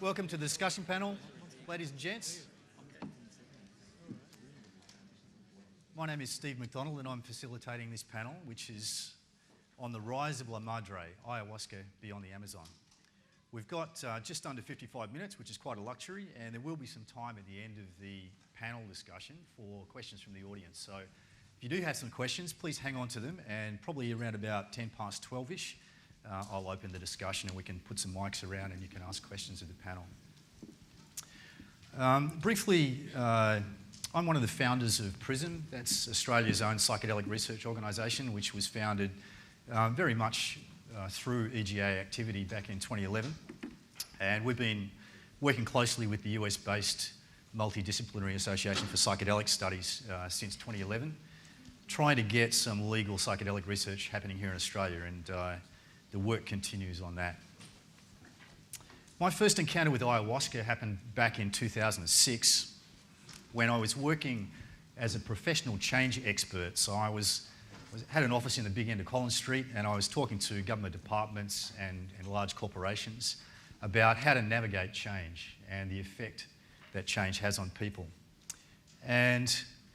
Welcome to the discussion panel, ladies and gents. My name is Steve McDonald and I'm facilitating this panel, which is on the rise of La Madre, Ayahuasca beyond the Amazon. We've got just under 55 minutes, which is quite a luxury, and there will be some time at the end of the panel discussion for questions from the audience. So if you do have some questions, please hang on to them, and probably around about 10 past 12-ish, I'll open the discussion and we can put some mics around and you can ask questions of the panel. Briefly, I'm one of the founders of PRISM. That's Australia's own psychedelic research organisation, which was founded very much through EGA activity back in 2011. And we've been working closely with the US-based Multidisciplinary Association for Psychedelic Studies since 2011, trying to get some legal psychedelic research happening here in Australia, and the work continues on that. My first encounter with ayahuasca happened back in 2006 when I was working as a professional change expert. So I had an office in the big end of Collins Street, and I was talking to government departments and large corporations about how to navigate change and the effect that change has on people. And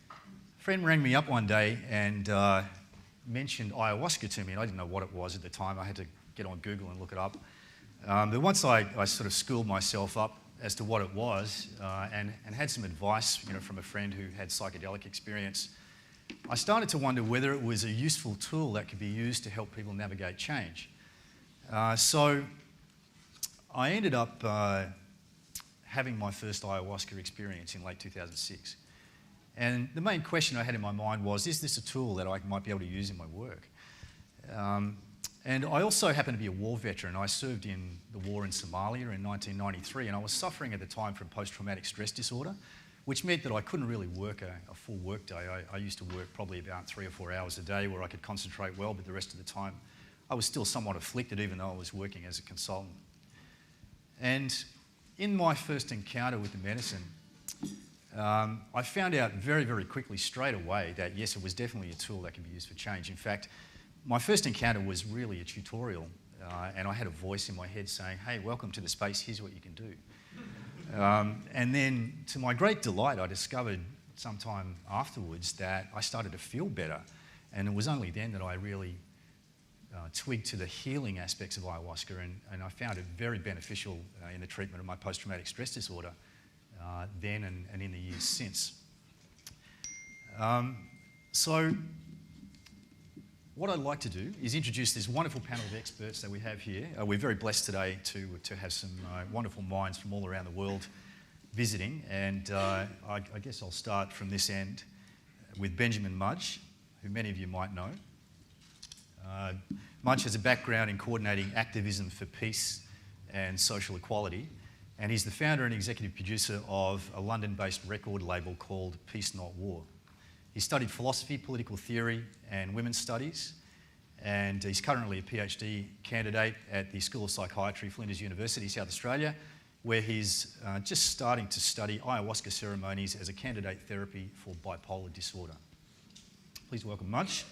a friend rang me up one day and mentioned ayahuasca to me, and I didn't know what it was at the time. I had to get on Google and look it up. But once I sort of schooled myself up as to what it was and had some advice from a friend who had psychedelic experience, I started to wonder whether it was a useful tool that could be used to help people navigate change. So I ended up having my first ayahuasca experience in late 2006. And the main question I had in my mind was, is this a tool that I might be able to use in my work? And I also happen to be a war veteran. I served in the war in Somalia in 1993, and I was suffering at the time from post-traumatic stress disorder, which meant that I couldn't really work a full work day. I used to work probably about 3 or 4 hours a day where I could concentrate well, but the rest of the time I was still somewhat afflicted even though I was working as a consultant. And in my first encounter with the medicine, I found out very, very quickly straight away that yes, it was definitely a tool that could be used for change. In fact, my first encounter was really a tutorial, and I had a voice in my head saying, hey, welcome to the space, here's what you can do. And then, to my great delight, I discovered sometime afterwards that I started to feel better, and it was only then that I really twigged to the healing aspects of ayahuasca, and I found it very beneficial in the treatment of my post-traumatic stress disorder then and in the years since. So what I'd like to do is introduce this wonderful panel of experts that we have here. We're very blessed today to have some wonderful minds from all around the world visiting, and I guess I'll start from this end with Benjamin Mudge, who many of you might know. Mudge has a background in coordinating activism for peace and social equality, and he's the founder and executive producer of a London-based record label called Peace Not War. He studied philosophy, political theory, and women's studies, and he's currently a PhD candidate at the School of Psychiatry, Flinders University, South Australia, where he's just starting to study ayahuasca ceremonies as a candidate therapy for bipolar disorder. Please welcome Mudge.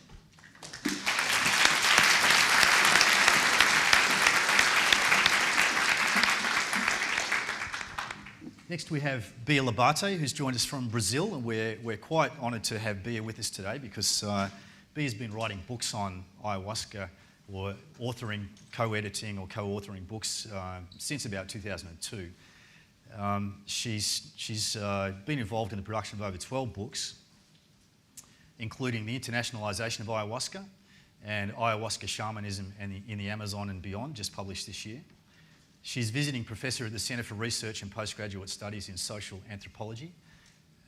Next we have Bia Labate, who's joined us from Brazil, and we're quite honoured to have Bia with us today because Bia's been writing books on ayahuasca, or authoring, co-editing or co-authoring books since about 2002. She's been involved in the production of over 12 books, including the internationalisation of ayahuasca and ayahuasca shamanism in the Amazon and beyond, just published this year. She's visiting professor at the Centre for Research and Postgraduate Studies in Social Anthropology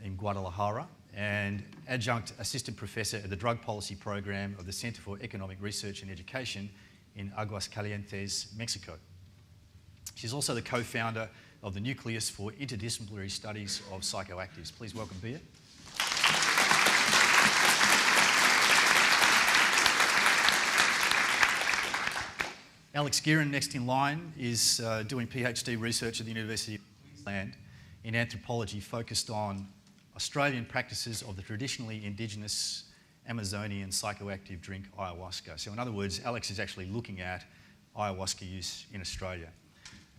in Guadalajara, and adjunct assistant professor at the Drug Policy Program of the Centre for Economic Research and Education in Aguascalientes, Mexico. She's also the co-founder of the Nucleus for Interdisciplinary Studies of Psychoactives. Please welcome Bia. Alex Gearin, next in line, is doing PhD research at the University of Queensland in anthropology, focused on Australian practices of the traditionally indigenous Amazonian psychoactive drink ayahuasca. So in other words, Alex is actually looking at ayahuasca use in Australia.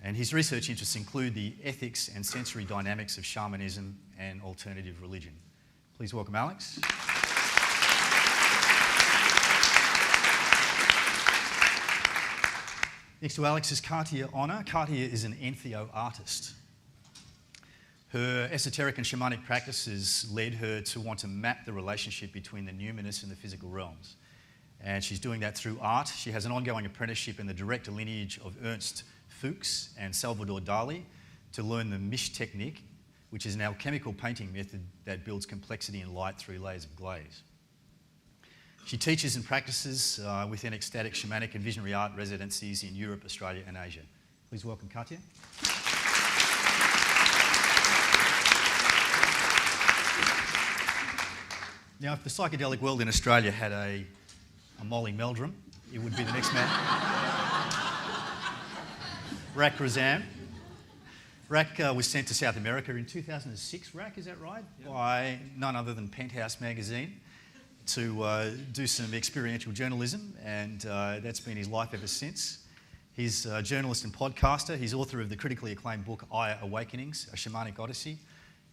And his research interests include the ethics and sensory dynamics of shamanism and alternative religion. Please welcome Alex. Next to Alex is Katia Honour. Katia is an Entheo artist. Her esoteric and shamanic practices led her to want to map the relationship between the numinous and the physical realms. And she's doing that through art. She has an ongoing apprenticeship in the direct lineage of Ernst Fuchs and Salvador Dali to learn the Mish technique, which is an alchemical painting method that builds complexity and light through layers of glaze. She teaches and practices within ecstatic, shamanic and visionary art residencies in Europe, Australia and Asia. Please welcome Katia. Now, if the psychedelic world in Australia had a Molly Meldrum, it would be the next man. Razam. Was sent to South America in 2006, is that right? Yep. By none other than Penthouse magazine to do some experiential journalism, and that's been his life ever since. He's a journalist and podcaster. He's author of the critically acclaimed book Aya Awakenings, A Shamanic Odyssey,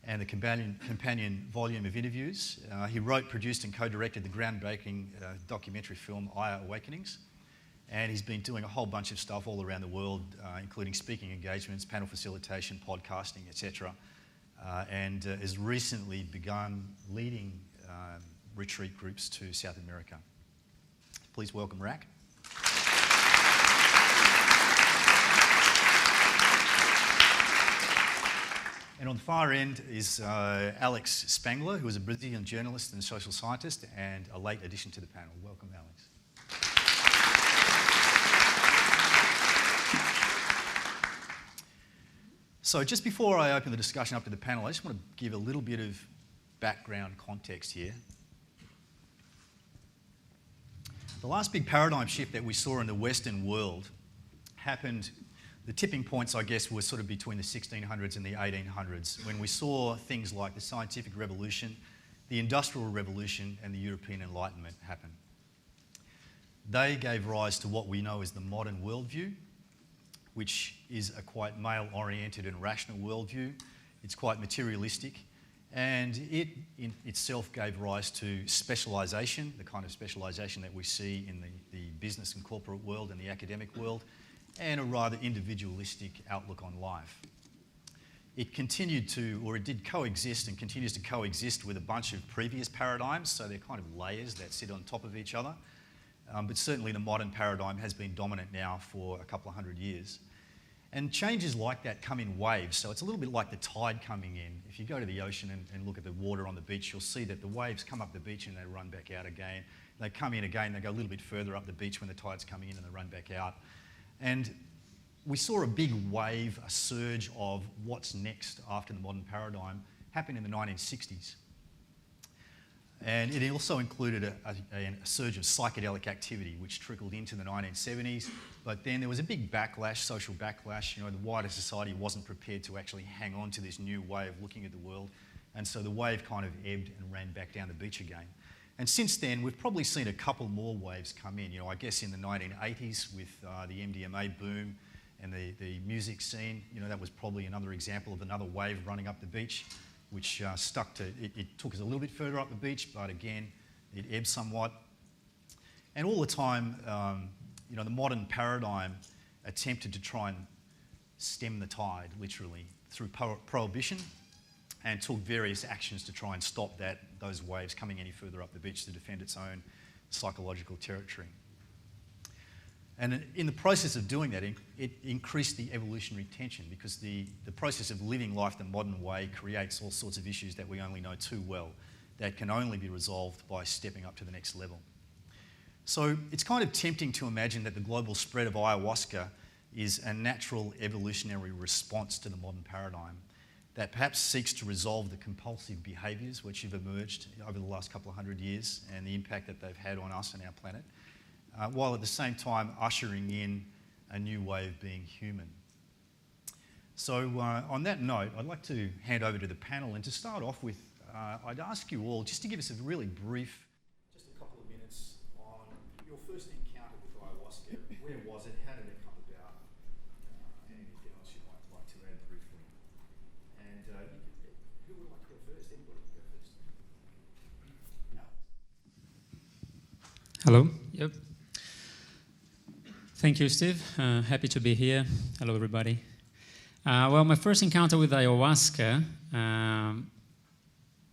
and the companion volume of interviews. He wrote, produced and co-directed the groundbreaking documentary film Aya Awakenings. And he's been doing a whole bunch of stuff all around the world, including speaking engagements, panel facilitation, podcasting, etc. And has recently begun leading retreat groups to South America. Please welcome Rack. And on the far end is Alex Spengler, who is a Brazilian journalist and social scientist and a late addition to the panel. Welcome, Alex. So just before I open the discussion up to the panel, I just want to give a little bit of background context here. The last big paradigm shift that we saw in the Western world happened, the tipping points, I guess, were sort of between the 1600s and the 1800s, when we saw things like the scientific revolution, the industrial revolution, and the European Enlightenment happen. They gave rise to what we know as the modern worldview, which is a quite male-oriented and rational worldview. It's quite materialistic, and it in itself gave rise to specialisation, the kind of specialisation that we see in the business and corporate world and the academic world, and a rather individualistic outlook on life. It continued to, or it did coexist and continues to coexist with a bunch of previous paradigms, so they're kind of layers that sit on top of each other. But certainly the modern paradigm has been dominant now for a couple of hundred years. And changes like that come in waves, so it's a little bit like the tide coming in. If you go to the ocean and look at the water on the beach, you'll see that the waves come up the beach and they run back out again. They come in again, they go a little bit further up the beach when the tide's coming in and they run back out. And we saw a big wave, a surge of what's next after the modern paradigm happen in the 1960s. And it also included a surge of psychedelic activity, which trickled into the 1970s. But then there was a big backlash, social backlash. You know, the wider society wasn't prepared to actually hang on to this new way of looking at the world. And so the wave kind of ebbed and ran back down the beach again. And since then, we've probably seen a couple more waves come in. You know, I guess in the 1980s with the MDMA boom and the music scene, you know, that was probably another example of another wave running up the beach, which stuck to, it took us a little bit further up the beach, but again, it ebbed somewhat. And all the time, you know, the modern paradigm attempted to try and stem the tide, literally, through prohibition, and took various actions to try and stop those waves coming any further up the beach to defend its own psychological territory. And in the process of doing that, it increased the evolutionary tension, because the process of living life the modern way creates all sorts of issues that we only know too well, that can only be resolved by stepping up to the next level. So it's kind of tempting to imagine that the global spread of ayahuasca is a natural evolutionary response to the modern paradigm that perhaps seeks to resolve the compulsive behaviours which have emerged over the last couple of hundred years and the impact that they've had on us and our planet, while at the same time ushering in a new way of being human. So on that note, I'd like to hand over to the panel, and to start off with, I'd ask you all just to give us a really brief, just a couple of minutes on your first encounter with ayahuasca. Where was it? How did it come about? And anything else? who would like to go first? Anybody go first? No. Hello. Yep. Thank you, Steve. Happy to be here. Hello, everybody. Well, my first encounter with ayahuasca,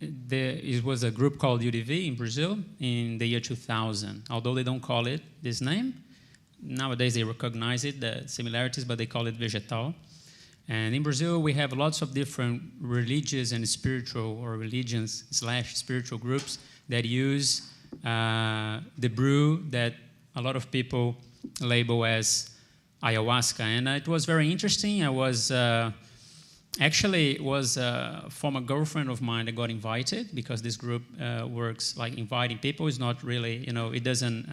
it was a group called UDV in Brazil in the year 2000. Although they don't call it this name, nowadays they recognize it, the similarities, but they call it vegetal. And in Brazil, we have lots of different religious and spiritual, or religions/spiritual groups that use the brew that a lot of people label as ayahuasca. And it was very interesting. I was actually, it was a former girlfriend of mine that got invited, because this group works like inviting people. It's not really, it doesn't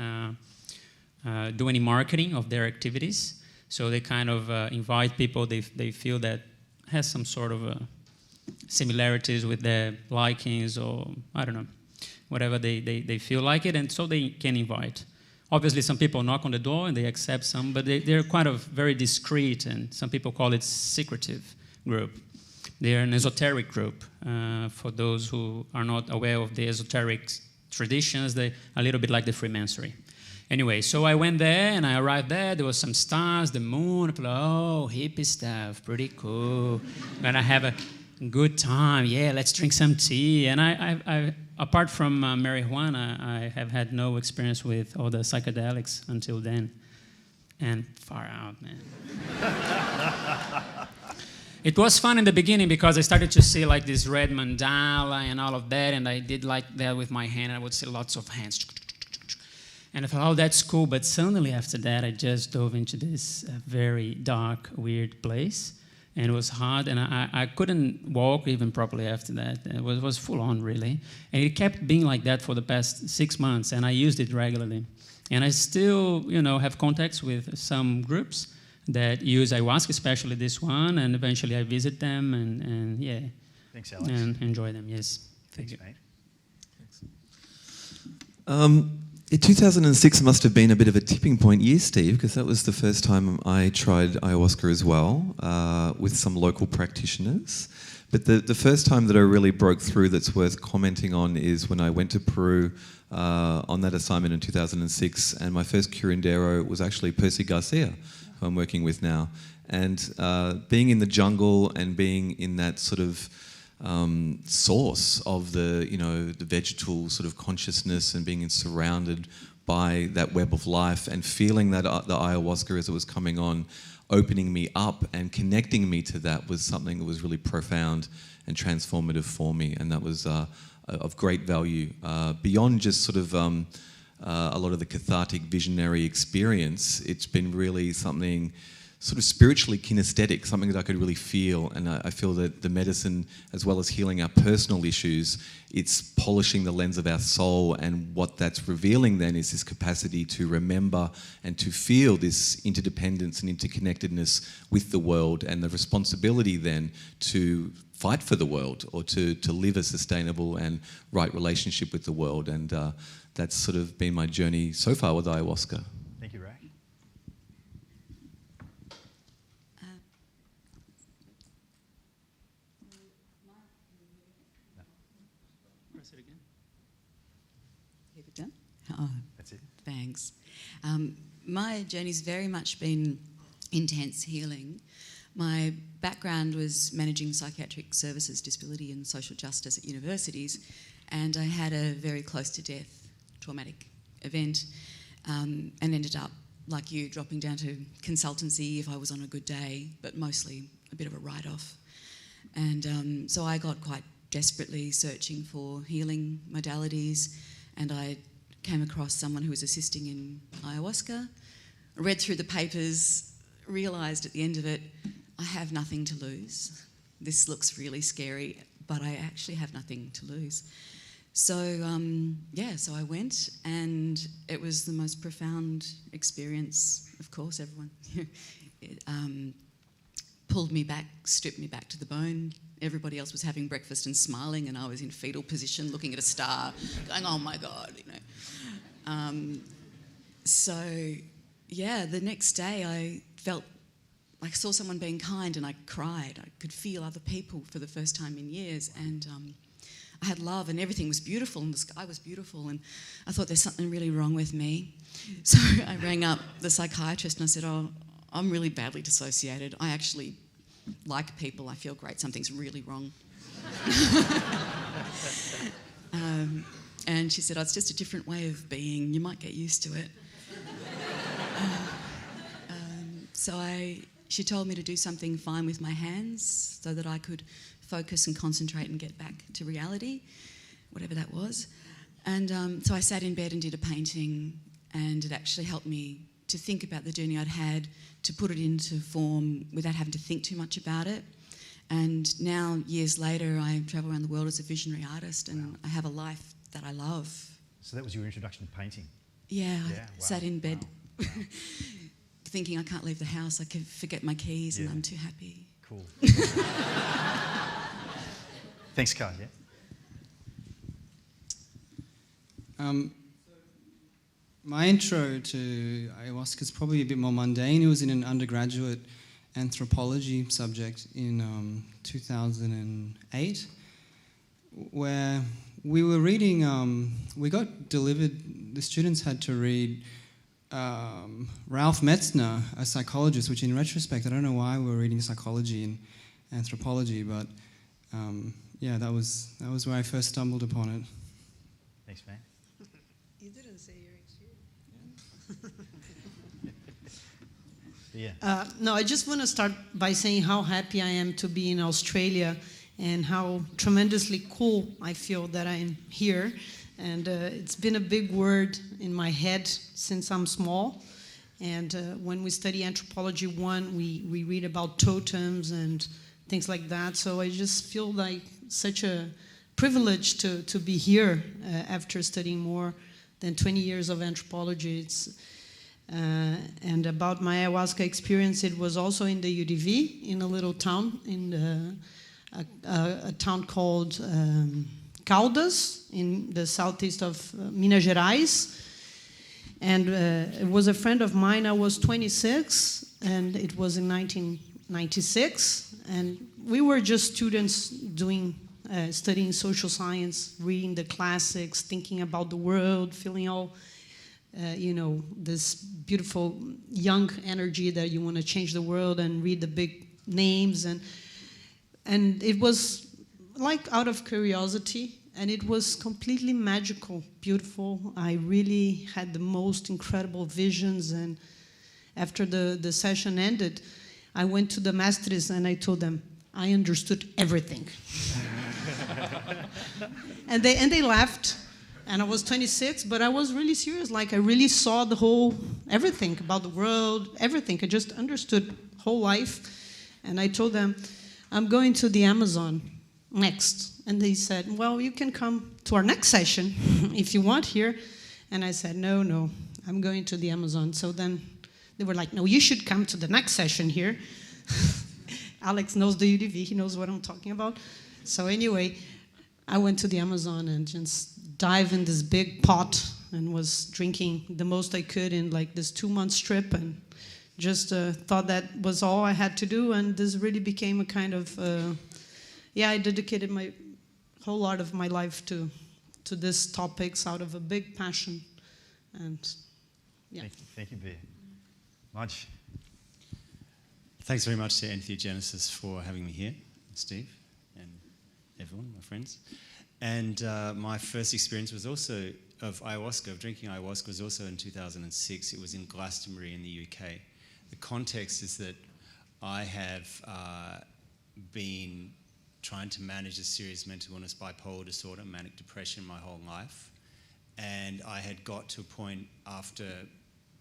do any marketing of their activities. So they kind of invite people they feel that has some sort of similarities with their likings, or I don't know, whatever they feel like it, and so they can invite. Obviously, some people knock on the door and they accept some, but they're kind of very discreet, and some people call it secretive group. They're an esoteric group. For those who are not aware of the esoteric traditions, they're a little bit like the Freemasonry. Anyway, so I went there and I arrived there. There was some stars, the moon. People, oh, hippie stuff, pretty cool. Gonna have a good time. Yeah, let's drink some tea. And I apart from marijuana, I have had no experience with all the psychedelics until then. And far out, man. It was fun in the beginning because I started to see like this red mandala and all of that, and I did like that with my hand. I would see lots of hands. And I thought, oh, that's cool. But suddenly after that, I just dove into this very dark, weird place. And it was hard, and I couldn't walk even properly after that. It was full on, really. And it kept being like that for the past 6 months, and I used it regularly. And I still, have contacts with some groups that use ayahuasca, especially this one, and eventually I visit them, and yeah. Thanks, Alex. And enjoy them, yes. Thanks, mate. Thanks. 2006 must have been a bit of a tipping point year, Steve, because that was the first time I tried ayahuasca as well, with some local practitioners. But the first time that I really broke through that's worth commenting on is when I went to Peru on that assignment in 2006, and my first curandero was actually Percy Garcia, who I'm working with now. And being in the jungle and being in that sort of source of the vegetal sort of consciousness, and being surrounded by that web of life, and feeling that the ayahuasca as it was coming on, opening me up and connecting me to that, was something that was really profound and transformative for me, and that was of great value beyond just sort of a lot of the cathartic visionary experience. It's been really something sort of spiritually kinesthetic, something that I could really feel. And I feel that the medicine, as well as healing our personal issues, it's polishing the lens of our soul, and what that's revealing then is this capacity to remember and to feel this interdependence and interconnectedness with the world, and the responsibility then to fight for the world, or to live a sustainable and right relationship with the world. And that's sort of been my journey so far with ayahuasca. Thank you, Ray. Oh, That's it. thanks. My journey's very much been intense healing. My background was managing psychiatric services, disability and social justice at universities, and I had a very close to death traumatic event, and ended up, like you, dropping down to consultancy if I was on a good day, but mostly a bit of a write-off. And so I got quite desperately searching for healing modalities, and I came across someone who was assisting in ayahuasca, read through the papers, realised at the end of it, I have nothing to lose. This looks really scary, but I actually have nothing to lose. So, so I went, and it was the most profound experience. Of course, everyone it, pulled me back, stripped me back to the bone. Everybody else was having breakfast and smiling, and I was in fetal position looking at a star, going, oh my God, the next day I felt I saw someone being kind and I cried. I could feel other people for the first time in years, and I had love, and everything was beautiful, and the sky was beautiful, and I thought there's something really wrong with me. So I rang up the psychiatrist and I said, oh, I'm really badly dissociated. I actually like people. I feel great. Something's really wrong. And she said, oh, it's just a different way of being. You might get used to it. She told me to do something fine with my hands so that I could focus and concentrate and get back to reality, whatever that was. And so I sat in bed and did a painting, and it actually helped me to think about the journey I'd had, to put it into form without having to think too much about it. And now, years later, I travel around the world as a visionary artist, and I have a life that I love. So that was your introduction to painting? Yeah, I sat in bed thinking I can't leave the house, I could forget my keys and I'm too happy. Cool. Thanks, Katia. My intro to ayahuasca is probably a bit more mundane. It was in an undergraduate anthropology subject in 2008, where we were reading, we got delivered, the students had to read Ralph Metzner, a psychologist, which in retrospect, I don't know why we were reading psychology and anthropology, but yeah, that was where I first stumbled upon it. Thanks, man. You didn't say your experience. Yeah. No, I just want to start by saying how happy I am to be in Australia and how tremendously cool I feel that I'm here. And it's been a big word in my head since I'm small. And when we study Anthropology 1, we read about totems and things like that. So I just feel like such a privilege to be here after studying more than 20 years of anthropology. And about my ayahuasca experience, it was also in the UDV, in a little town, in a town called Caldas, in the southeast of Minas Gerais. And it was a friend of mine. I was 26, and it was in 1996. And we were just students doing, studying social science, reading the classics, thinking about the world, feeling all, this beautiful young energy that you want to change the world and read the big names. And it was like out of curiosity. And it was completely magical, beautiful. I really had the most incredible visions. And after the session ended, I went to the masters and I told them, I understood everything. and they laughed. And I was 26, but I was really serious. Like, I really saw everything about the world, everything. I just understood whole life. And I told them, I'm going to the Amazon next. And they said, well, you can come to our next session if you want here. And I said, no, I'm going to the Amazon. So then they were like, no, you should come to the next session here. Alex knows the UDV, he knows what I'm talking about. So anyway, I went to the Amazon and just dived in this big pot and was drinking the most I could in like this 2-month trip, and just thought that was all I had to do. And this really became a kind of, I dedicated my whole lot of my life to these topics out of a big passion. And yeah. Thank you, Bear. Mudge. Thanks very much to Entheogenesis for having me here, Steve, and everyone, my friends. And my first experience was also of ayahuasca, of drinking ayahuasca, was also in 2006. It was in Glastonbury in the UK. The context is that I have been trying to manage a serious mental illness, bipolar disorder, manic depression my whole life. And I had got to a point after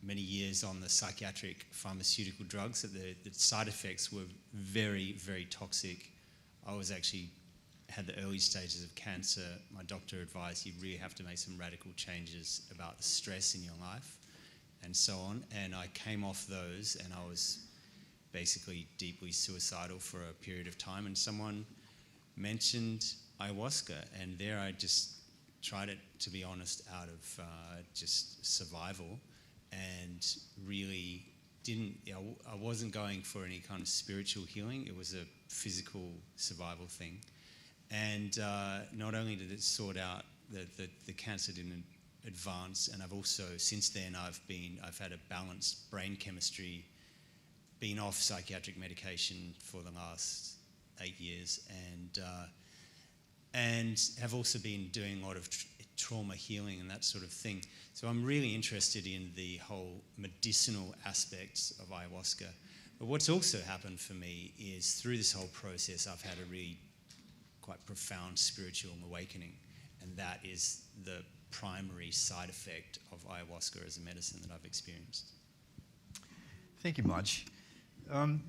many years on the psychiatric pharmaceutical drugs that the side effects were very, very toxic. I was actually had the early stages of cancer. My doctor advised you really have to make some radical changes about the stress in your life and so on. And I came off those, and I was basically deeply suicidal for a period of time. And someone mentioned ayahuasca, and there I just tried it, to be honest, out of just survival, and really I wasn't going for any kind of spiritual healing. It was a physical survival thing. And not only did it sort out the cancer didn't advance, and I've also, since then, I've had a balanced brain chemistry, been off psychiatric medication for the last 8 years, and have also been doing a lot of trauma healing and that sort of thing. So I'm really interested in the whole medicinal aspects of ayahuasca. But what's also happened for me is through this whole process, I've had a really quite profound spiritual awakening, and that is the primary side effect of ayahuasca as a medicine that I've experienced. Thank you, Mudge.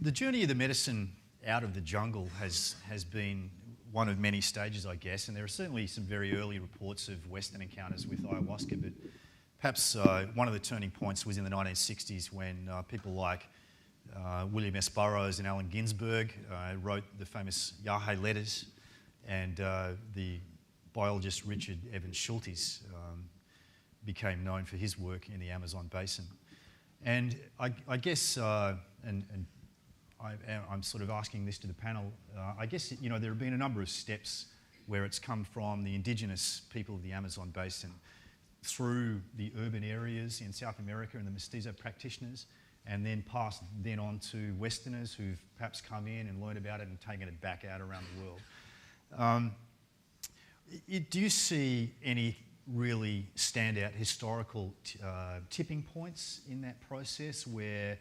The journey of the medicine out of the jungle has been one of many stages, I guess, and there are certainly some very early reports of Western encounters with ayahuasca, but perhaps one of the turning points was in the 1960s when people like William S. Burroughs and Allen Ginsberg wrote the famous Yahe letters, and the biologist Richard Evans Schultes became known for his work in the Amazon basin. And I guess, I'm sort of asking this to the panel, I guess, there have been a number of steps where it's come from the indigenous people of the Amazon basin through the urban areas in South America and the mestizo practitioners, and then passed on to Westerners who've perhaps come in and learned about it and taken it back out around the world. Do you see any really standout historical tipping points in that process where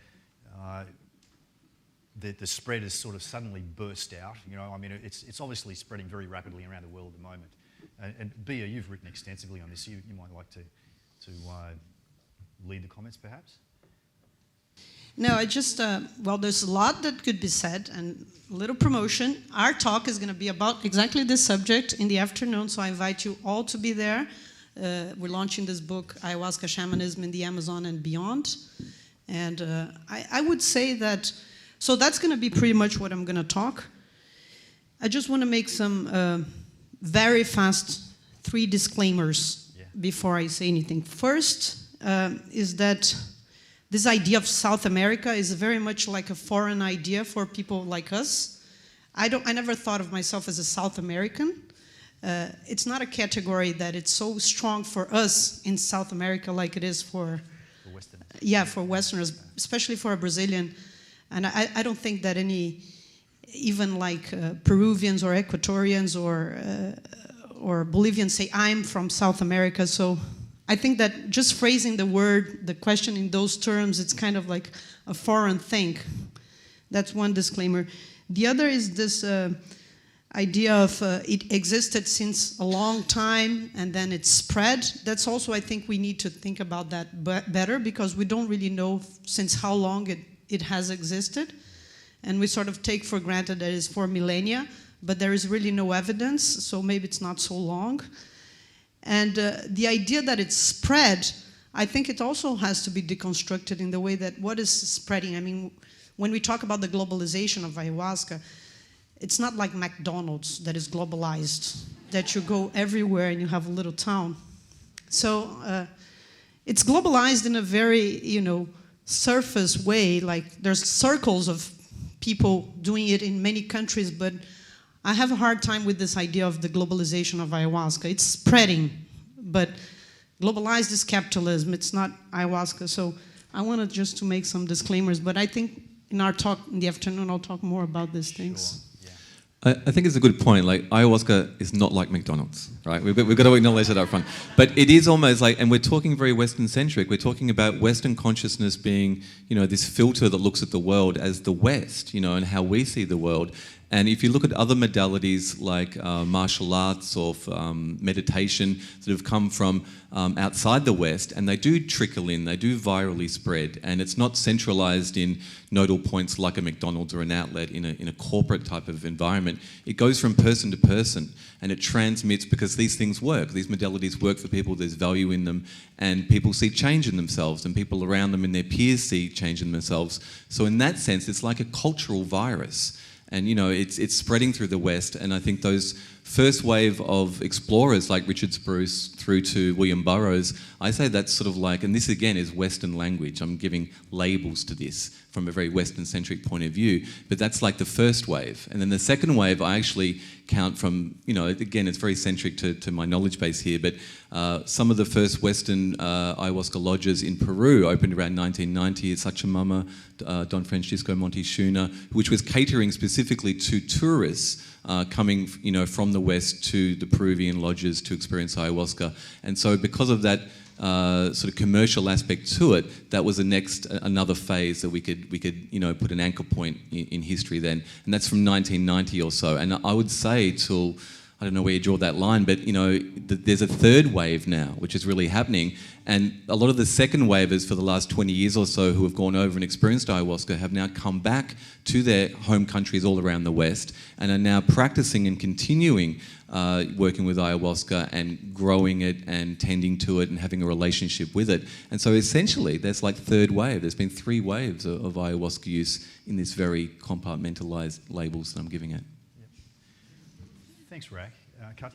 the spread has sort of suddenly burst out? It's obviously spreading very rapidly around the world at the moment. And Bia, you've written extensively on this. You might like to lead the comments, perhaps? No, there's a lot that could be said, and a little promotion. Our talk is going to be about exactly this subject in the afternoon, so I invite you all to be there. We're launching this book, Ayahuasca Shamanism in the Amazon and Beyond. And I would say that, so that's going to be pretty much what I'm going to talk. I just want to make some very fast 3 disclaimers before I say anything. First is that this idea of South America is very much like a foreign idea for people like us. I never thought of myself as a South American. It's not a category that it's so strong for us in South America like it is for Westerners. Yeah, for Westerners, especially for a Brazilian. And I don't think that even like Peruvians or Ecuadorians or Bolivians say, I'm from South America. So I think that just phrasing the question in those terms, it's kind of like a foreign thing. That's one disclaimer. The other is this idea of it existed since a long time and then it spread. That's also, I think we need to think about that better, because we don't really know since how long it has existed. And we sort of take for granted that it's for millennia, but there is really no evidence, so maybe it's not so long. And the idea that it's spread, I think it also has to be deconstructed in the way that what is spreading. I mean, when we talk about the globalization of ayahuasca, it's not like McDonald's that is globalized, that you go everywhere and you have a little town. So it's globalized in a very, surface way. Like there's circles of people doing it in many countries, but I have a hard time with this idea of the globalization of ayahuasca. It's spreading, but globalized is capitalism. It's not ayahuasca. So I wanted just to make some disclaimers, but I think in our talk in the afternoon, I'll talk more about these things. Sure. I think it's a good point. Like, ayahuasca is not like McDonald's, right? We've got to acknowledge that up front. But it is almost like, and we're talking very Western-centric. We're talking about Western consciousness being, this filter that looks at the world as the West, and how we see the world. And if you look at other modalities like martial arts or meditation that have come from outside the West, and they do trickle in, they do virally spread, and it's not centralized in nodal points like a McDonald's or an outlet in a corporate type of environment. It goes from person to person, and it transmits because these things work. These modalities work for people, there's value in them, and people see change in themselves, and people around them and their peers see change in themselves. So in that sense, it's like a cultural virus. And, it's spreading through the West, and I think those first wave of explorers like Richard Spruce through to William Burroughs, I say that's sort of like, and this again is Western language, I'm giving labels to this from a very Western-centric point of view, but that's like the first wave. And then the second wave I actually count from, you know, again, it's very centric to my knowledge base here, but some of the first Western ayahuasca lodges in Peru opened around 1990 at Sachamama, Don Francisco Monteshuna, which was catering specifically to tourists coming, you know, from the West to the Peruvian lodges to experience ayahuasca. And so because of that sort of commercial aspect to it, that was another phase that we could you know, put an anchor point in history then. And that's from 1990 or so. And I would say till, I don't know where you draw that line, but you know, there's a third wave now, which is really happening. And a lot of the second wavers for the last 20 years or so who have gone over and experienced ayahuasca have now come back to their home countries all around the West and are now practicing and continuing working with ayahuasca and growing it and tending to it and having a relationship with it. And so essentially there's like third wave. There's been 3 waves of ayahuasca use in this very compartmentalised labels that I'm giving it. Yep. Thanks, Rak. Katia?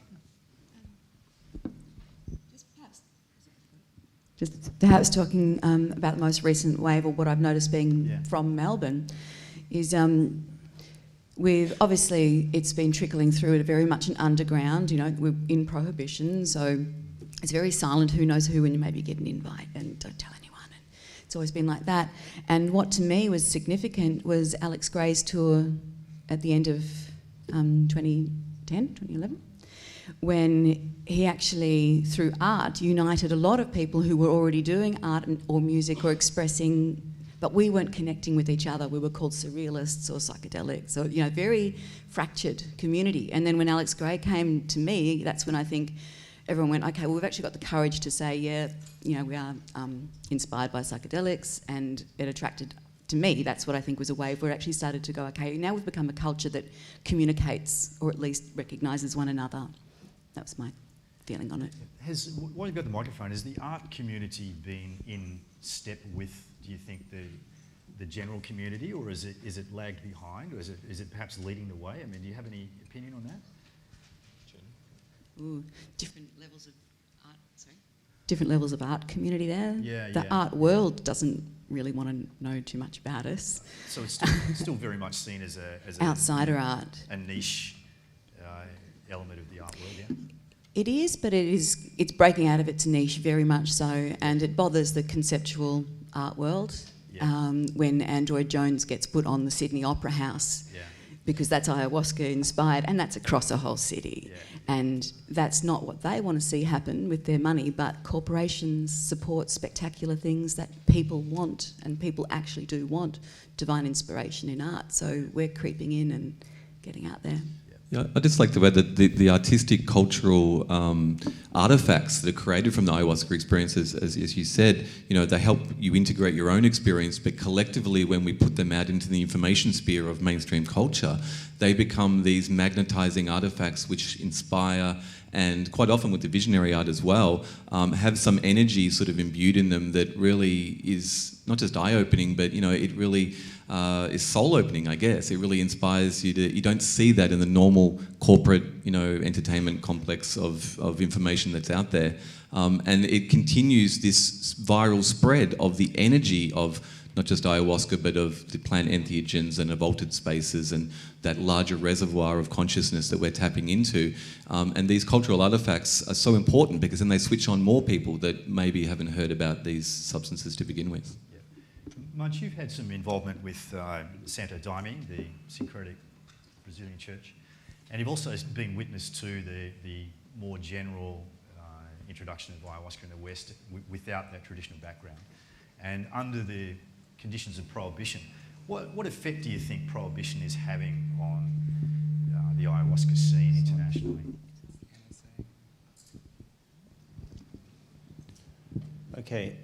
Just perhaps talking about the most recent wave, or what I've noticed being from Melbourne, is with, obviously it's been trickling through at very much an underground, you know, we're in prohibition, so it's very silent, who knows who, and you maybe get an invite and don't tell anyone. And it's always been like that. And what to me was significant was Alex Gray's tour at the end of 2011, when he actually, through art, united a lot of people who were already doing art or music or expressing, but we weren't connecting with each other. We were called surrealists or psychedelics, so, you know, very fractured community. And then when Alex Gray came to me, that's when I think everyone went, okay, well, we've actually got the courage to say, yeah, you know, we are inspired by psychedelics, and it attracted, to me, that's what I think was a wave where it actually started to go, okay, now we've become a culture that communicates or at least recognises one another. That was my feeling on it. While you've got the microphone, has the art community been in step with, do you think, the general community, or is it lagged behind, or is it perhaps leading the way? I mean, do you have any opinion on that? Ooh, different levels of art, sorry? Different levels of art community there. Yeah, the art world doesn't really want to know too much about us. So it's still very much seen as a outsider art, a niche element of the art world, yeah? It is, but it's breaking out of its niche very much so, and it bothers the conceptual art world when Android Jones gets put on the Sydney Opera House, because that's ayahuasca inspired, and that's across a whole city. And that's not what they want to see happen with their money, but corporations support spectacular things that people want, and people actually do want divine inspiration in art. So we're creeping in and getting out there. Yeah, I'd just like to add that the artistic, cultural artefacts that are created from the ayahuasca experiences, as you said, you know, they help you integrate your own experience, but collectively when we put them out into the information sphere of mainstream culture, they become these magnetising artefacts which inspire, and quite often with the visionary art as well, have some energy sort of imbued in them that really is not just eye-opening, but, you know, it really is soul-opening, I guess. It really inspires you to... You don't see that in the normal corporate, you know, entertainment complex of information that's out there. And it continues this viral spread of the energy of not just ayahuasca, but of the plant entheogens and of altered spaces and that larger reservoir of consciousness that we're tapping into. And these cultural artefacts are so important because then they switch on more people that maybe haven't heard about these substances to begin with. Mudge, you've had some involvement with Santo Daime, the syncretic Brazilian church, and you've also been witness to the more general introduction of ayahuasca in the West without that traditional background. And under the conditions of prohibition, what effect do you think prohibition is having on the ayahuasca scene internationally? Okay.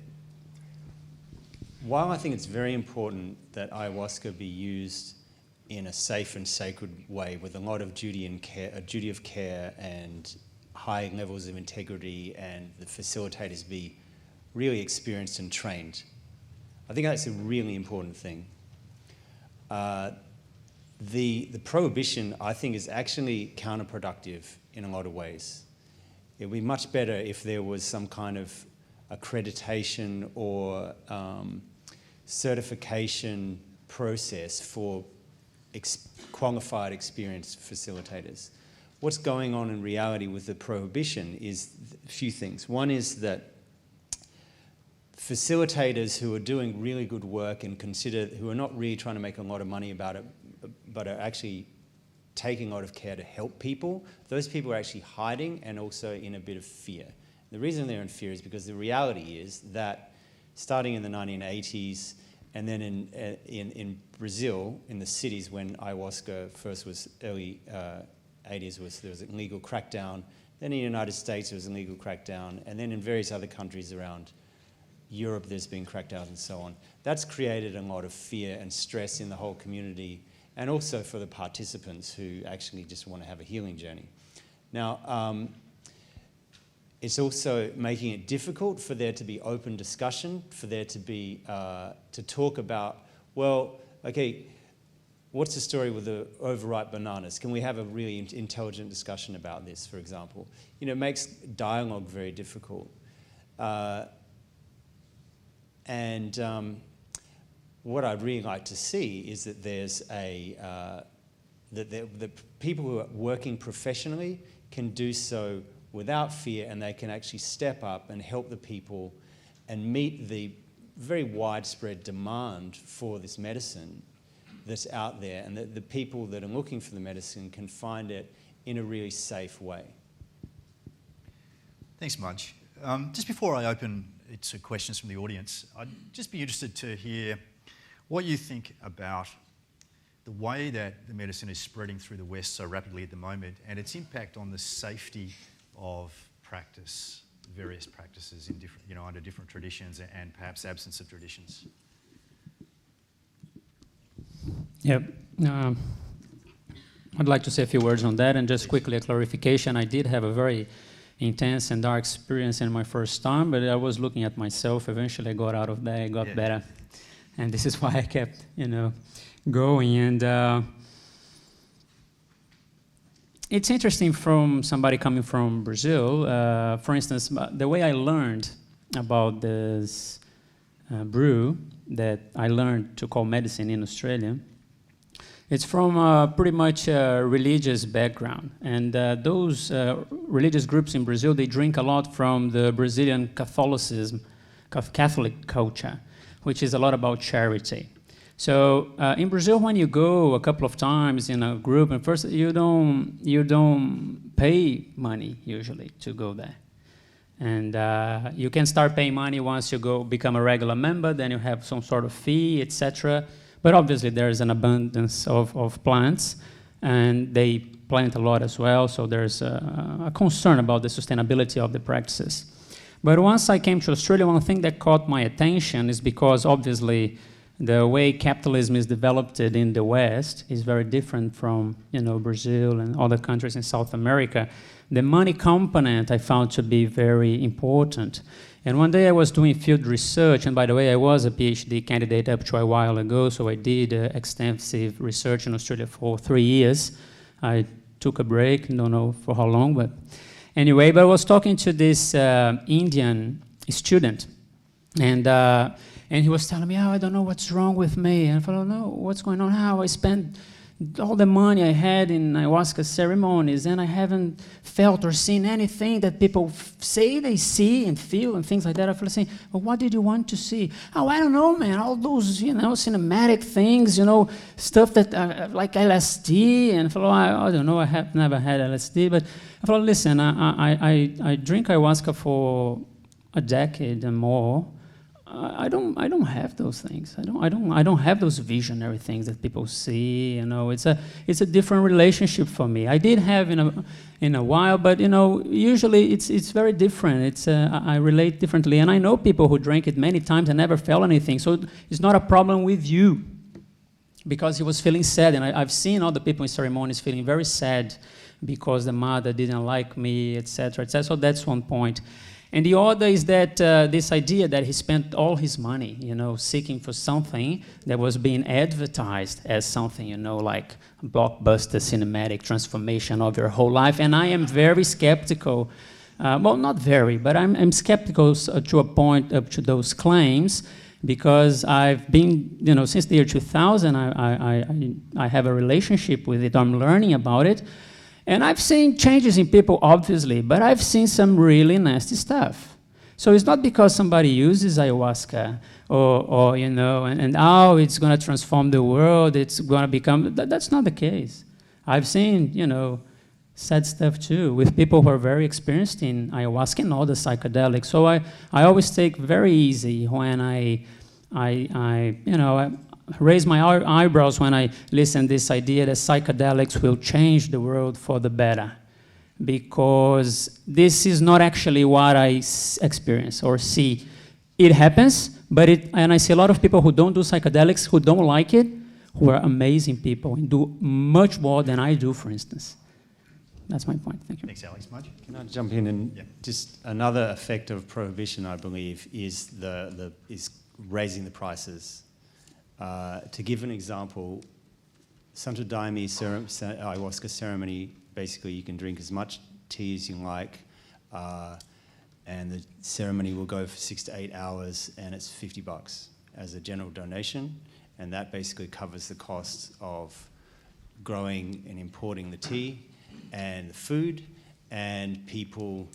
While I think it's very important that ayahuasca be used in a safe and sacred way with a lot of duty of care and high levels of integrity, and the facilitators be really experienced and trained, I think that's a really important thing. the prohibition, I think, is actually counterproductive in a lot of ways. It would be much better if there was some kind of accreditation or certification process for qualified, experienced facilitators. What's going on in reality with the prohibition is a few things. One is that facilitators who are doing really good work and who are not really trying to make a lot of money about it, but are actually taking a lot of care to help people, those people are actually hiding and also in a bit of fear. The reason they're in fear is because the reality is that starting in the 1980s and then in Brazil, in the cities when ayahuasca first was early 80s, there was a legal crackdown. Then in the United States, there was a legal crackdown. And then in various other countries around Europe, there's been crackdowns and so on. That's created a lot of fear and stress in the whole community, and also for the participants who actually just want to have a healing journey. Now, it's also making it difficult for there to be open discussion, for there to be, to talk about, well, okay, what's the story with the overripe bananas? Can we have a really intelligent discussion about this, for example? You know, it makes dialogue very difficult. What I'd really like to see is that there's that people who are working professionally can do so without fear, and they can actually step up and help the people and meet the very widespread demand for this medicine that's out there, and that the people that are looking for the medicine can find it in a really safe way. Thanks, Mudge. Just before I open it to questions from the audience, I'd just be interested to hear what you think about the way that the medicine is spreading through the West so rapidly at the moment, and its impact on the safety of practice, various practices in different, under different traditions, and perhaps absence of traditions. Yep. I'd like to say a few words on that, and just quickly a clarification. I did have a very intense and dark experience in my first time, but I was looking at myself. Eventually I got out of that, I got better. And this is why I kept, going. And it's interesting from somebody coming from Brazil. For instance, the way I learned about this brew that I learned to call medicine in Australia, it's from pretty much a religious background. And those religious groups in Brazil, they drink a lot from the Brazilian Catholicism, Catholic culture, which is a lot about charity. So in Brazil, when you go a couple of times in a group, and first you don't pay money usually to go there. And you can start paying money once you become a regular member, then you have some sort of fee, etc. But obviously there's an abundance of plants, and they plant a lot as well, so there's a concern about the sustainability of the practices. But once I came to Australia, one thing that caught my attention is because obviously the way capitalism is developed in the West is very different from Brazil and other countries in South America. The money component I found to be very important. And one day I was doing field research, and by the way, I was a PhD candidate up to a while ago, so I did extensive research in Australia for 3 years. I took a break, don't know for how long, but anyway, but I was talking to this Indian student, and he was telling me, I don't know what's wrong with me. And I thought, no, what's going on? How I spent all the money I had in ayahuasca ceremonies, and I haven't felt or seen anything that people say they see and feel and things like that. I feel saying, well, what did you want to see? Oh, I don't know, man. All those, cinematic things, stuff that like LSD. And I thought, I don't know. I have never had LSD, but I thought, listen, I drink ayahuasca for a decade and more. I don't have those things. I don't have those visionary things that people see. It's a different relationship for me. I did have in a while, but usually it's very different. I relate differently, and I know people who drank it many times and never felt anything. So it's not a problem with you, because he was feeling sad, and I've seen other people in ceremonies feeling very sad because the mother didn't like me, etc., etc. So that's one point. And the other is that this idea that he spent all his money, seeking for something that was being advertised as something, like a blockbuster cinematic transformation of your whole life. And I am very skeptical. Well, not very, but I'm skeptical to a point up to those claims, because I've been, since the year 2000, I have a relationship with it. I'm learning about it. And I've seen changes in people, obviously, but I've seen some really nasty stuff. So it's not because somebody uses ayahuasca or it's going to transform the world, it's going to become, that's not the case. I've seen, sad stuff too, with people who are very experienced in ayahuasca and all the psychedelics. So I always take very easy when I raise my eyebrows when I listen to this idea that psychedelics will change the world for the better, because this is not actually what I experience or see. It happens, and I see a lot of people who don't do psychedelics, who don't like it, who are amazing people and do much more than I do, for instance. That's my point. Thank you. Thanks, Alex. Mudge? Can I jump in and just another effect of prohibition, I believe, is is raising the prices. To give an example, Santo Daime ayahuasca ceremony, basically you can drink as much tea as you like, and the ceremony will go for 6 to 8 hours, and it's $50 as a general donation, and that basically covers the costs of growing and importing the tea and the food, and people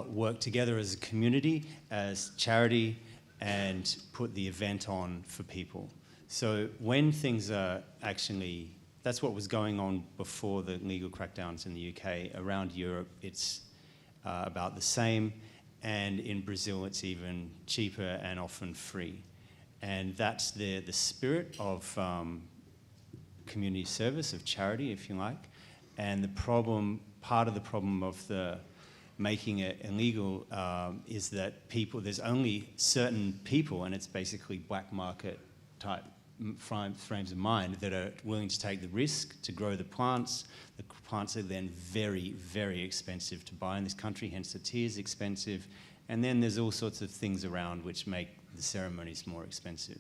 work together as a community, as charity, and put the event on for people. So when things are actually, that's what was going on before the legal crackdowns in the UK. Around Europe, it's about the same, and in Brazil, it's even cheaper and often free. And that's the spirit of community service, of charity, if you like. And the problem, part of the problem of the making it illegal is that there's only certain people, and it's basically black market type frames of mind, that are willing to take the risk to grow the plants. The plants are then very, very expensive to buy in this country, hence the tea is expensive. And then there's all sorts of things around which make the ceremonies more expensive.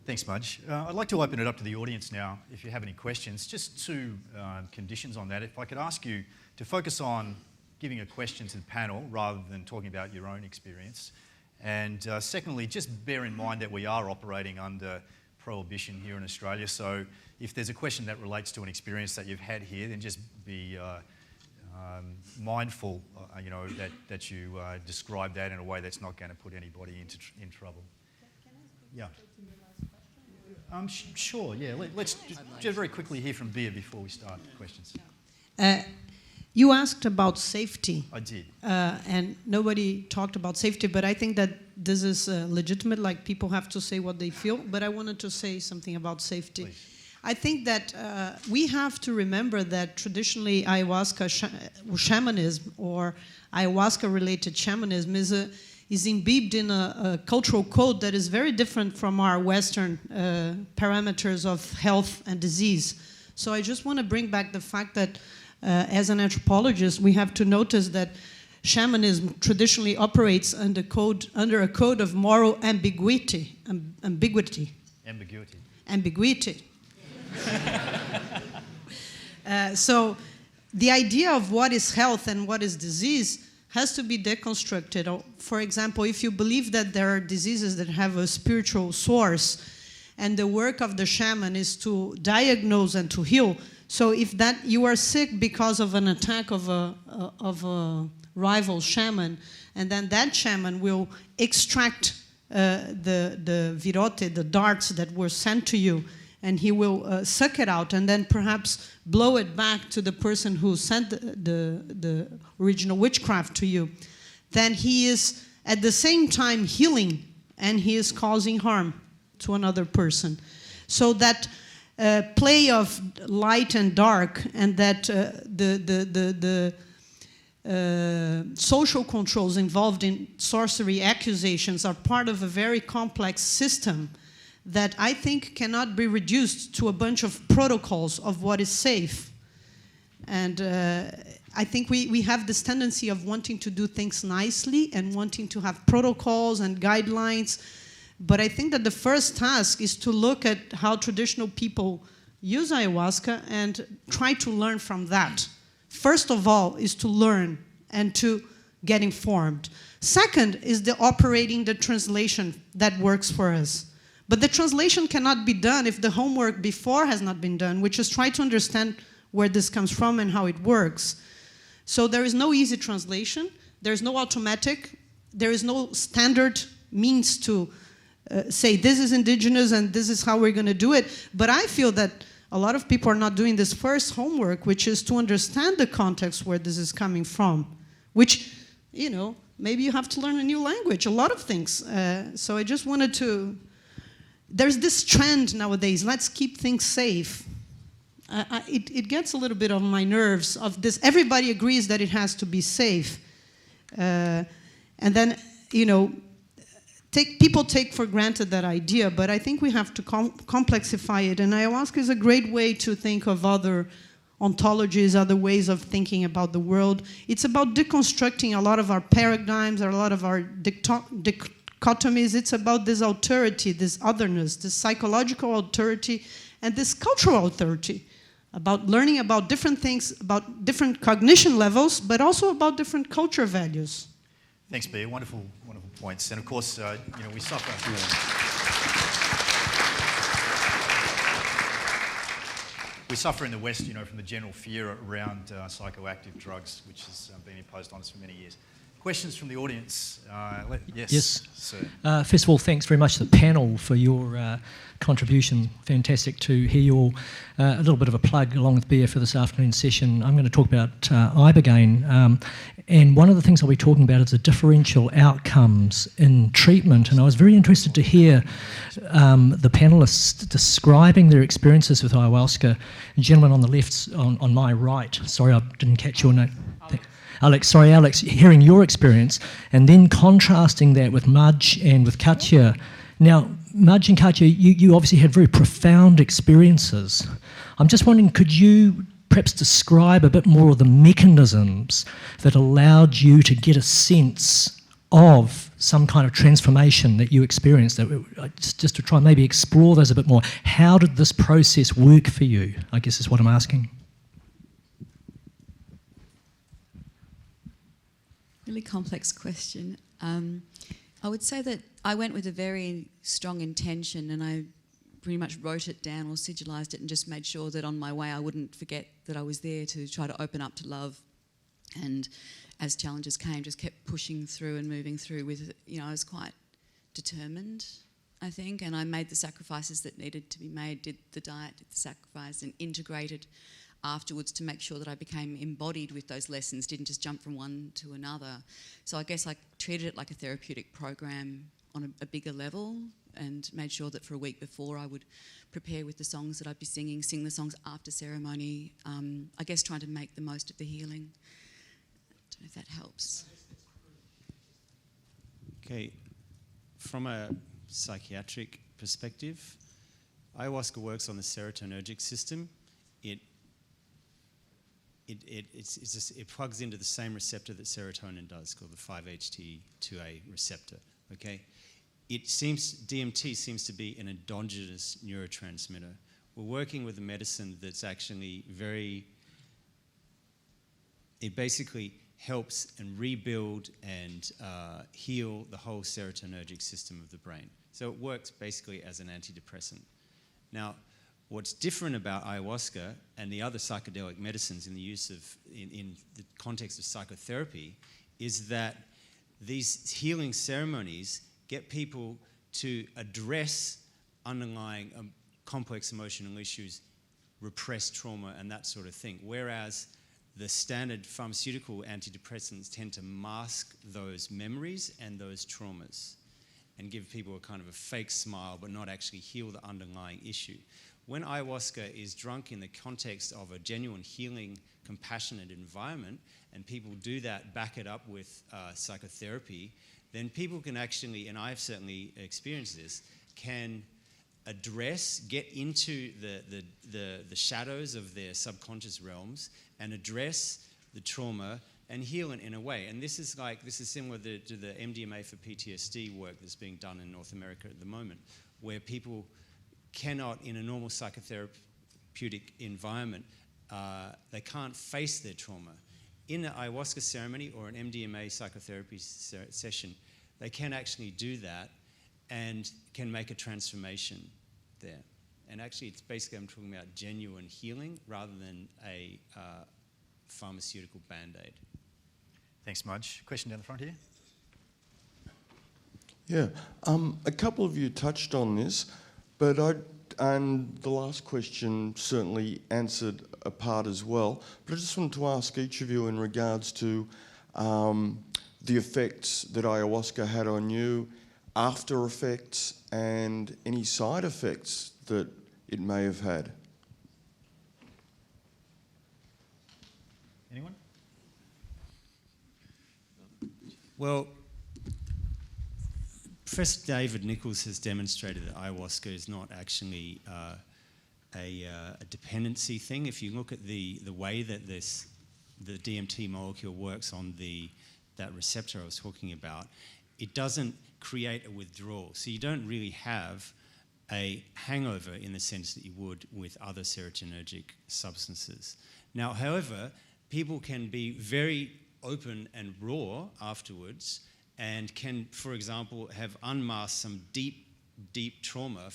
Thanks, Mudge. I'd like to open it up to the audience now, if you have any questions. Just two conditions on that. If I could ask you to focus on giving a question to the panel rather than talking about your own experience. And secondly, just bear in mind that we are operating under prohibition here in Australia. So if there's a question that relates to an experience that you've had here, then just be mindful, that you describe that in a way that's not going to put anybody in trouble. Yeah. Sure, yeah. Let's just very quickly hear from Bea before we start questions. You asked about safety. I did. And nobody talked about safety, but I think that this is legitimate, like people have to say what they feel, but I wanted to say something about safety. Please. I think that we have to remember that traditionally ayahuasca shamanism or ayahuasca-related shamanism is imbibed in a cultural code that is very different from our Western parameters of health and disease. So I just want to bring back the fact that as an anthropologist, we have to notice that shamanism traditionally operates under a code of moral ambiguity. So the idea of what is health and what is disease has to be deconstructed. For example, if you believe that there are diseases that have a spiritual source, and the work of the shaman is to diagnose and to heal. So if that you are sick because of an attack of a rival shaman, and then that shaman will extract the virote, the darts that were sent to you, and he will suck it out and then perhaps blow it back to the person who sent the original witchcraft to you, then he is at the same time healing and he is causing harm to another person. So that play of light and dark, and that the social controls involved in sorcery accusations are part of a very complex system that I think cannot be reduced to a bunch of protocols of what is safe. And I think we have this tendency of wanting to do things nicely and wanting to have protocols and guidelines. But I think that the first task is to look at how traditional people use ayahuasca and try to learn from that. First of all is to learn and to get informed. Second is the operating the translation that works for us. But the translation cannot be done if the homework before has not been done, which is try to understand where this comes from and how it works. So there is no easy translation, there is no automatic, there is no standard means to say this is indigenous and this is how we're going to do it. But I feel that a lot of people are not doing this first homework, which is to understand the context where this is coming from, which, you know, maybe you have to learn a new language, a lot of things. So I just wanted to, there's this trend nowadays, let's keep things safe. It gets a little bit on my nerves of this. Everybody agrees that it has to be safe. And then, you know, people take for granted that idea, but I think we have to complexify it. And ayahuasca is a great way to think of other ontologies, other ways of thinking about the world. It's about deconstructing a lot of our paradigms, a lot of our dichotomies. It's about this authority, this otherness, this psychological authority, and this cultural authority, about learning about different things, about different cognition levels, but also about different culture values. Thanks, Bea. Wonderful, wonderful points. And of course, you know, we suffer. We suffer in the West, you know, from the general fear around psychoactive drugs, which has been imposed on us for many years. Questions from the audience? Yes, sir. First of all, thanks very much to the panel for your contribution. Fantastic to hear you all. A little bit of a plug along with Bea for this afternoon's session. I'm going to talk about ibogaine. And one of the things I'll be talking about is the differential outcomes in treatment. And I was very interested to hear the panellists describing their experiences with ayahuasca. The gentleman on the left, on my right, sorry, I didn't catch your name. Alex, hearing your experience and then contrasting that with Mudge and with Katia. Now, Mudge and Katia, you obviously had very profound experiences. I'm just wondering, could you perhaps describe a bit more of the mechanisms that allowed you to get a sense of some kind of transformation that you experienced? Just to try and maybe explore those a bit more. How did this process work for you, I guess is what I'm asking. Really complex question. I would say that I went with a very strong intention, and I pretty much wrote it down or sigilized it and just made sure that on my way I wouldn't forget that I was there to try to open up to love. And as challenges came, just kept pushing through and moving through with, you know, I was quite determined, I think, and I made the sacrifices that needed to be made, did the diet, did the sacrifice, and integrated afterwards to make sure that I became embodied with those lessons, didn't just jump from one to another. So I guess I treated it like a therapeutic program on a bigger level, and made sure that for a week before I would prepare with the songs that I'd be singing, sing the songs after ceremony, I guess trying to make the most of the healing. I don't know if that helps. Okay, from a psychiatric perspective, ayahuasca works on the serotonergic system. It plugs into the same receptor that serotonin does, called the 5-HT2A receptor. Okay, DMT seems to be an endogenous neurotransmitter. We're working with a medicine that's actually it basically helps and rebuild and heal the whole serotonergic system of the brain. So it works basically as an antidepressant. Now, what's different about ayahuasca and the other psychedelic medicines in the use of, in the context of psychotherapy, is that these healing ceremonies get people to address underlying complex emotional issues, repressed trauma, and that sort of thing. Whereas the standard pharmaceutical antidepressants tend to mask those memories and those traumas and give people a kind of a fake smile but not actually heal the underlying issue. When ayahuasca is drunk in the context of a genuine healing, compassionate environment, and people do that, back it up with psychotherapy, then people can actually, and I've certainly experienced this, can address, get into the shadows of their subconscious realms and address the trauma and heal it in a way. And this is similar to the MDMA for PTSD work that's being done in North America at the moment, where people cannot, in a normal psychotherapeutic environment, they can't face their trauma. In an ayahuasca ceremony or an MDMA psychotherapy session, they can actually do that and can make a transformation there. And actually, it's basically, I'm talking about genuine healing rather than a pharmaceutical band-aid. Thanks, Mudge. Question down the front here. Yeah, a couple of you touched on this, but and the last question certainly answered a part as well. But I just wanted to ask each of you in regards to the effects that ayahuasca had on you, after effects, and any side effects that it may have had. Anyone? Well, Professor David Nichols has demonstrated that ayahuasca is not actually a dependency thing. If you look at the way that the DMT molecule works on that receptor I was talking about, it doesn't create a withdrawal. So you don't really have a hangover in the sense that you would with other serotonergic substances. Now, however, people can be very open and raw afterwards and can, for example, have unmasked some deep trauma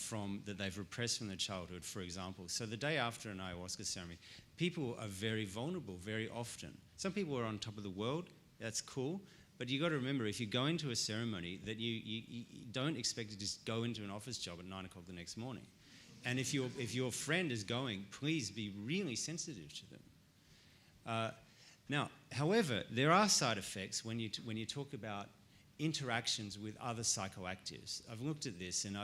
that they've repressed from their childhood, for example. So the day after an ayahuasca ceremony, people are very vulnerable very often. Some people are on top of the world, that's cool, but you got to remember, if you go into a ceremony, that you don't expect to just go into an office job at 9 o'clock the next morning. And if your friend is going, please be really sensitive to them. Now, however, there are side effects when you talk about interactions with other psychoactives. I've looked at this and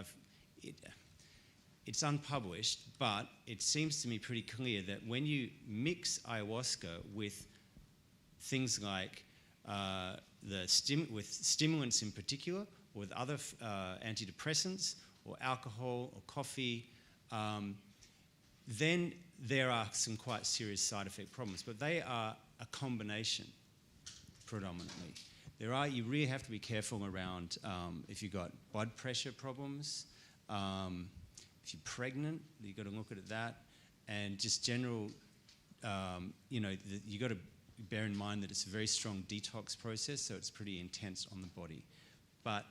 it's unpublished, but it seems to me pretty clear that when you mix ayahuasca with things like with stimulants in particular, or with other antidepressants, or alcohol, or coffee, then there are some quite serious side effect problems. But they are a combination, predominantly. You really have to be careful around if you've got blood pressure problems, if you're pregnant, you've got to look at that, and just general, you've got to bear in mind that it's a very strong detox process, so it's pretty intense on the body. But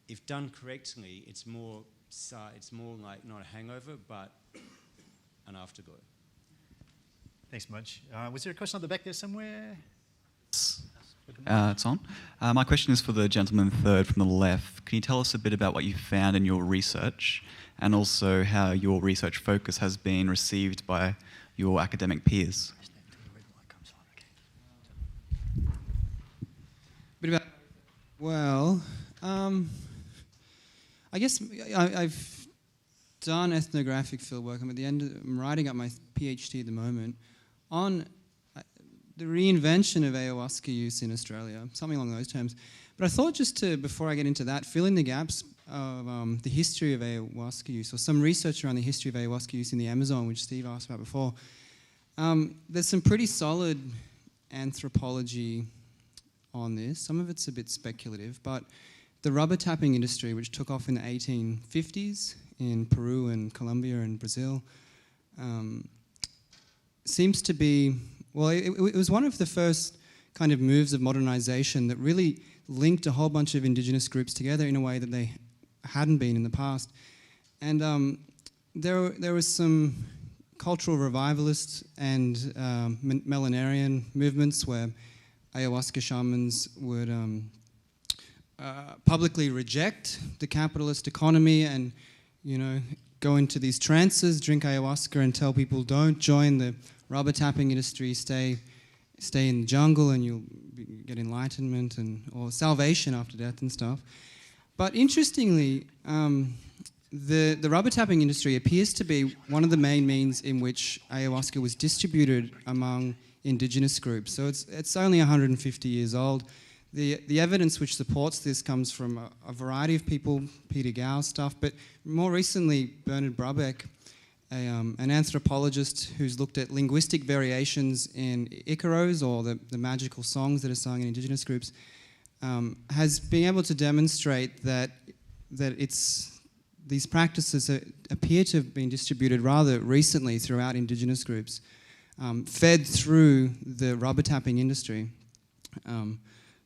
if done correctly, it's more like not a hangover, but an afterglow. Thanks, Mudge. Was there a question at the back there somewhere? It's on. My question is for the gentleman third from the left. Can you tell us a bit about what you found in your research, and also how your research focus has been received by your academic peers? Well, I guess I've done ethnographic fieldwork. I'm writing up my PhD at the moment on the reinvention of ayahuasca use in Australia, something along those terms. But I thought before I get into that, fill in the gaps of the history of ayahuasca use, or some research around the history of ayahuasca use in the Amazon, which Steve asked about before. There's some pretty solid anthropology on this. Some of it's a bit speculative, but the rubber tapping industry, which took off in the 1850s in Peru and Colombia and Brazil, seems to be, well, it was one of the first kind of moves of modernization that really linked a whole bunch of indigenous groups together in a way that they hadn't been in the past. And there was some cultural revivalist and millenarian movements where ayahuasca shamans would publicly reject the capitalist economy and, go into these trances, drink ayahuasca and tell people don't join the rubber tapping industry, stay in the jungle and you'll get enlightenment or salvation after death and stuff. But interestingly, the rubber tapping industry appears to be one of the main means in which ayahuasca was distributed among indigenous groups. So it's only 150 years old. The evidence which supports this comes from a variety of people, Peter Gow's stuff, but more recently Bernard Brabeck an anthropologist who's looked at linguistic variations in Icaros, or the magical songs that are sung in indigenous groups, has been able to demonstrate that these practices appear to have been distributed rather recently throughout indigenous groups, fed through the rubber tapping industry.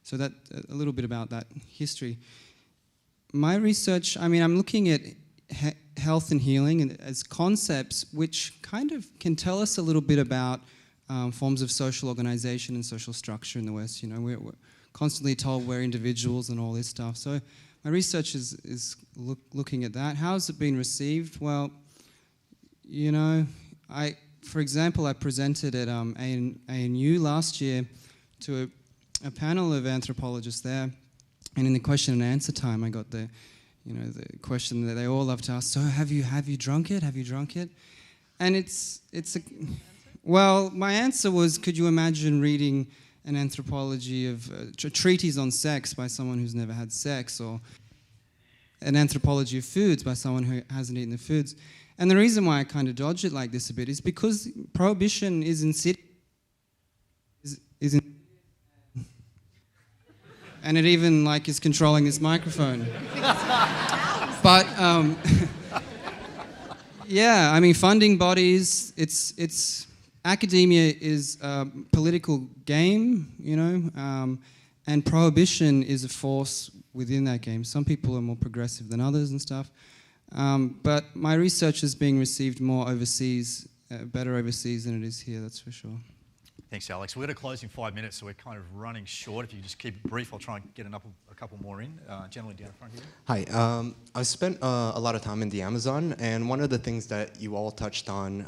So that a little bit about that history. My research, I mean, I'm looking at health and healing and as concepts which kind of can tell us a little bit about forms of social organization and social structure in the West. You know, we're constantly told we're individuals and all this stuff. So my research is looking at that. How has it been received? Well, you know, for example, I presented at ANU last year to a panel of anthropologists there, and in the question and answer time, I got the question that they all love to ask. So, have you drunk it? Have you drunk it? And well, my answer was, could you imagine reading an anthropology of a treatise on sex by someone who's never had sex, or an anthropology of foods by someone who hasn't eaten the foods? And the reason why I kind of dodge it like this a bit is because prohibition is and it even is controlling this microphone. But yeah, I mean, funding bodies, it's academia is a political game, you know, and prohibition is a force within that game. Some people are more progressive than others and stuff. But my research is being received more overseas, better overseas than it is here, that's for sure. Thanks, Alex. We're going to close in 5 minutes, so we're kind of running short. If you just keep it brief, I'll try and get a couple more in. Gentleman down front here. Hi. I've spent a lot of time in the Amazon, and one of the things that you all touched on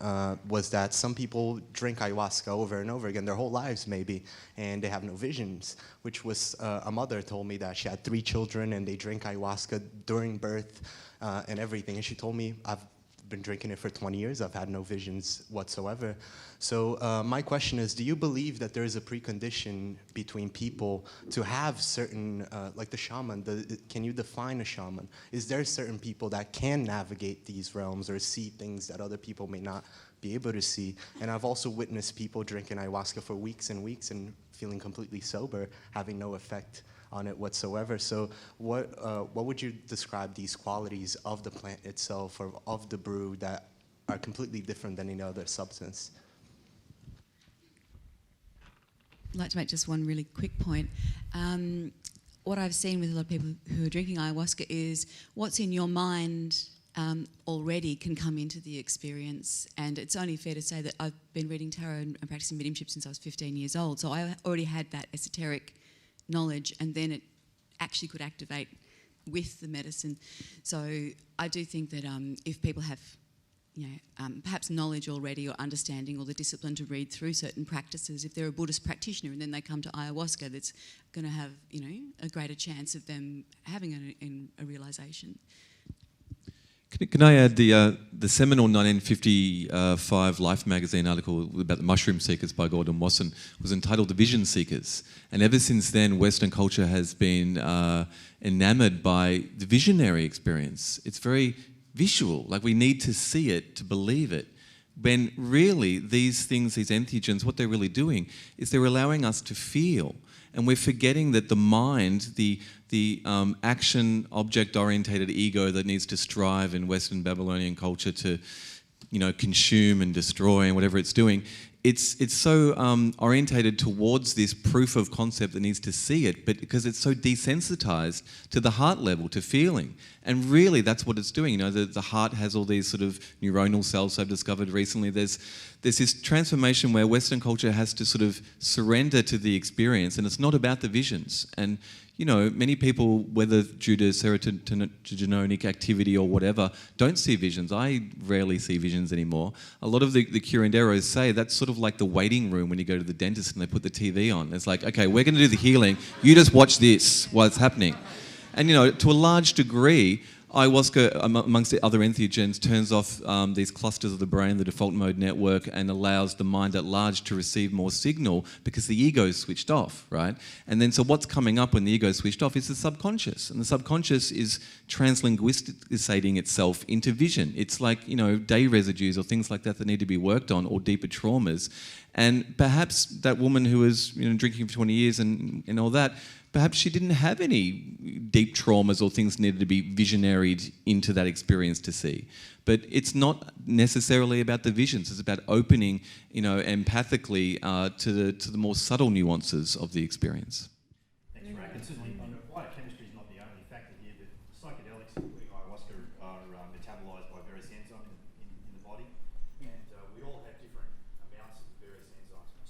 was that some people drink ayahuasca over and over again, their whole lives maybe, and they have no visions, which was a mother told me that she had 3 children, and they drink ayahuasca during birth and everything. And she told me, I've been drinking it for 20 years. I've had no visions whatsoever. So my question is, do you believe that there is a precondition between people to have certain, like the shaman, can you define a shaman? Is there certain people that can navigate these realms or see things that other people may not be able to see? And I've also witnessed people drinking ayahuasca for weeks and weeks and feeling completely sober, having no effect on it whatsoever. So what would you describe these qualities of the plant itself or of the brew that are completely different than any other substance? I'd like to make just one really quick point. What I've seen with a lot of people who are drinking ayahuasca is what's in your mind already can come into the experience, and it's only fair to say that I've been reading tarot and practicing mediumship since I was 15 years old, so I already had that esoteric knowledge, and then it actually could activate with the medicine. So I do think that if people have perhaps knowledge already or understanding or the discipline to read through certain practices, if they're a Buddhist practitioner and then they come to ayahuasca, that's going to have a greater chance of them having a realisation. Can I add the seminal 1955 Life magazine article about the mushroom seekers by Gordon Wasson was entitled The Vision Seekers. And ever since then, Western culture has been enamoured by the visionary experience. It's very visual, like we need to see it to believe it. When really these things, these entheogens, what they're really doing is they're allowing us to feel. And we're forgetting that the mind, the action object-orientated ego that needs to strive in Western Babylonian culture to, consume and destroy and whatever it's doing, it's so orientated towards this proof of concept that needs to see it, but because it's so desensitized to the heart level, to feeling. And really that's what it's doing. The heart has all these sort of neuronal cells I've discovered recently. There's this transformation where Western culture has to sort of surrender to the experience, and it's not about the visions. And many people, whether due to serotoninogenic activity or whatever, don't see visions. I rarely see visions anymore. A lot of the curanderos say that's sort of like the waiting room when you go to the dentist and they put the TV on. It's like, okay, we're going to do the healing. You just watch this while it's happening. And, to a large degree, ayahuasca, amongst the other entheogens, turns off these clusters of the brain, the default mode network, and allows the mind at large to receive more signal because the ego is switched off, right? And then so what's coming up when the ego is switched off is the subconscious. And the subconscious is translinguisticating itself into vision. It's like, day residues or things like that need to be worked on, or deeper traumas. And perhaps that woman who was drinking for 20 years and all that, perhaps she didn't have any deep traumas or things needed to be visionaried into that experience to see. But it's not necessarily about the visions. It's about opening, empathically to the more subtle nuances of the experience. Thanks, Rack. And certainly, biochemistry is not the only factor here, but psychedelics, including ayahuasca, are metabolised by various enzymes in the body, and we all have different amounts of various enzymes.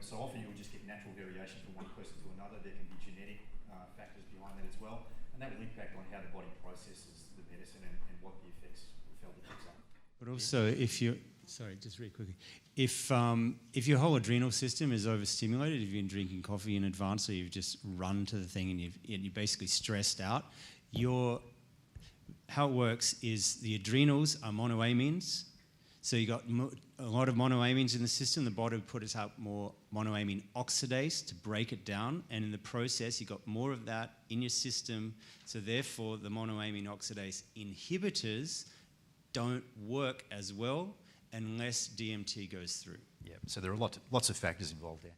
So often you'll just get natural variation from one person to another. There can be genetic factors behind that as well, and that will impact on how the body processes the medicine and what the effects, felt effects are. But also, just really quickly, if your whole adrenal system is overstimulated, if you've been drinking coffee in advance, or you've just run to the thing and you're basically stressed out, how it works is the adrenals are monoamines. So you got a lot of monoamines in the system. The body puts out more monoamine oxidase to break it down, and in the process, you got more of that in your system. So therefore, the monoamine oxidase inhibitors don't work as well unless DMT goes through. Yeah. So there are lots of factors involved there.